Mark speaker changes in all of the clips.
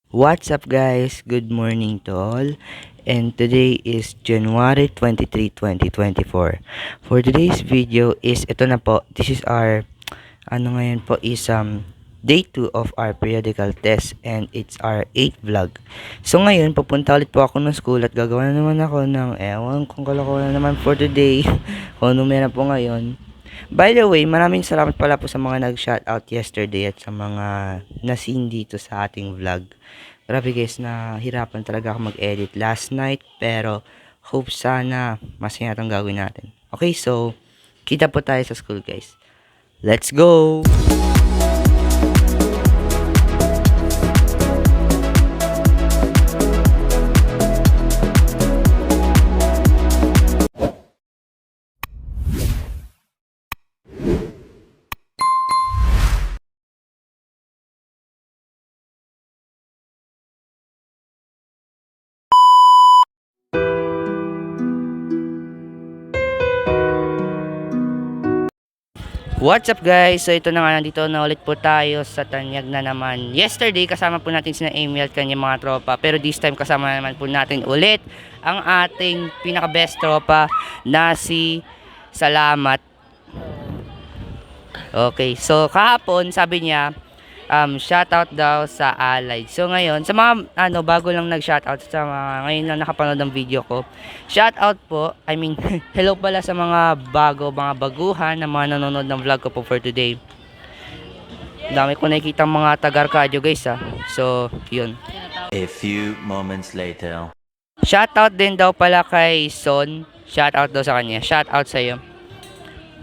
Speaker 1: What's up guys? Good morning to all. And today is January 23, 2024. For today's video is ito na po. This is our ngayon po is day 2 of our periodical test and it's our 8th vlog. So ngayon pupunta ulit po ako ng school at gagawa na naman ako ng ewan kung kalokohan na naman for today. Kung ano meron po ngayon. By the way, maraming salamat pala po sa mga nag-shoutout yesterday at sa mga na-seen dito sa ating vlog. Grabe guys, nahirapan talaga ako mag-edit last night, pero hope sana masaya itong gagawin natin. Okay, so kita po tayo sa school guys. Let's go! What's up guys? So ito na nga, nandito na ulit po tayo sa Tanyag na naman. Yesterday kasama po natin sina Amy at kanyang mga tropa, pero this time kasama naman po natin ulit ang ating pinaka best tropa na si Salamat. Okay, so kahapon sabi niya shoutout daw sa Allied. So ngayon, sa mga bago lang nag-shoutout, sa mga ngayon lang nakapanood ng video ko, shoutout po, hello pala sa mga mga baguhan na mga nanonood ng vlog ko po for today. Dami ko nakikita mga taga-Arcadio guys So, yun.
Speaker 2: A few moments later.
Speaker 1: Shoutout din daw pala kay Son. Shoutout daw sa kanya. Shoutout sa'yo.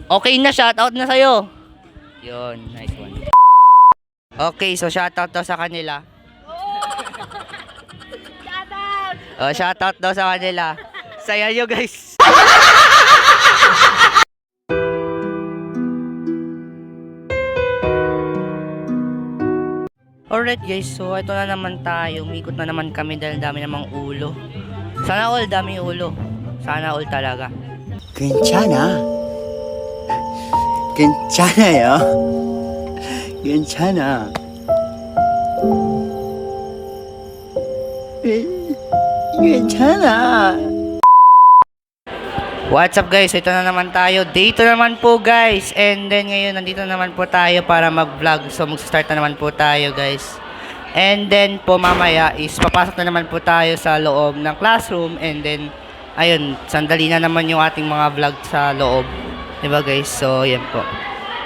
Speaker 1: Okay na, shoutout na sa'yo. Yun, nice one. Okay, so shoutout daw sa kanila. Shoutout! Oh, shoutout daw sa kanila. Saya nyo guys. Alright guys, so ito na naman tayo. Umikot na naman kami dahil dami namang ulo. Sana all dami ulo. Sana all talaga.
Speaker 3: 괜찮아. 괜찮아요. 괜찮아. 괜찮아.
Speaker 1: What's up guys? Ito na naman tayo. Dito naman po guys. And then ngayon nandito naman po tayo para mag-vlog. So mag-start na naman po tayo guys. And then po mamaya is papasok na naman po tayo sa loob ng classroom. And then ayun, sandali na naman yung ating mga vlog sa loob. Diba guys? So yan po.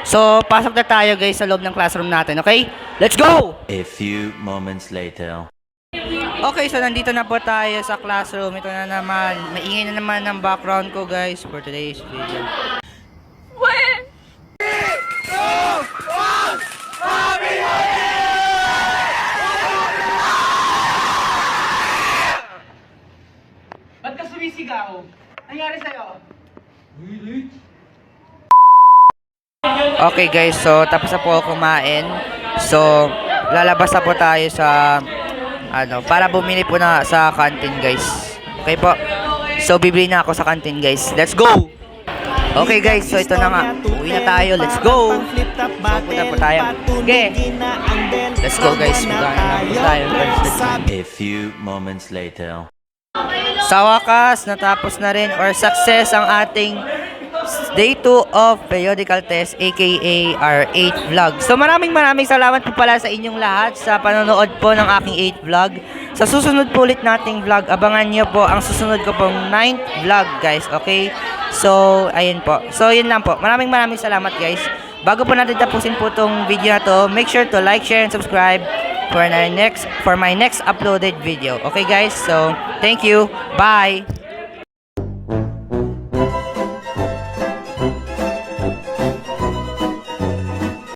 Speaker 1: So pasok na tayo guys sa loob ng classroom natin. Okay? Let's go!
Speaker 2: A few moments later.
Speaker 1: Okay, so nandito na po tayo sa classroom. Ito na naman. Maingay na naman ang background ko guys for today's video.
Speaker 4: Ba't ka sumisigaw? Nangyari sa'yo?
Speaker 1: Okay guys, so tapos na po ako kumain. So lalabas na po tayo sa para bumili po na sa canteen guys. Okay po. So bibili na ako sa canteen guys. Let's go. Okay guys, so ito na nga. Uwi na tayo. Let's go. So punta po tayo. Okay. Let's go guys. Magana na po tayo.
Speaker 2: A few moments later.
Speaker 1: Sa wakas, natapos na rin or success ang ating day 2 of periodical test aka our 8th vlog. So maraming salamat po pala sa inyong lahat sa panonood po ng aking 8th vlog. Sa susunod po ulit nating vlog, abangan nyo po ang susunod ko pong 9th vlog guys. Okay? So ayun po. So yun lang po. Maraming salamat guys. Bago po natin tapusin po tong video na to, make sure to like, share, and subscribe for my next uploaded video. Okay guys? So thank you. Bye!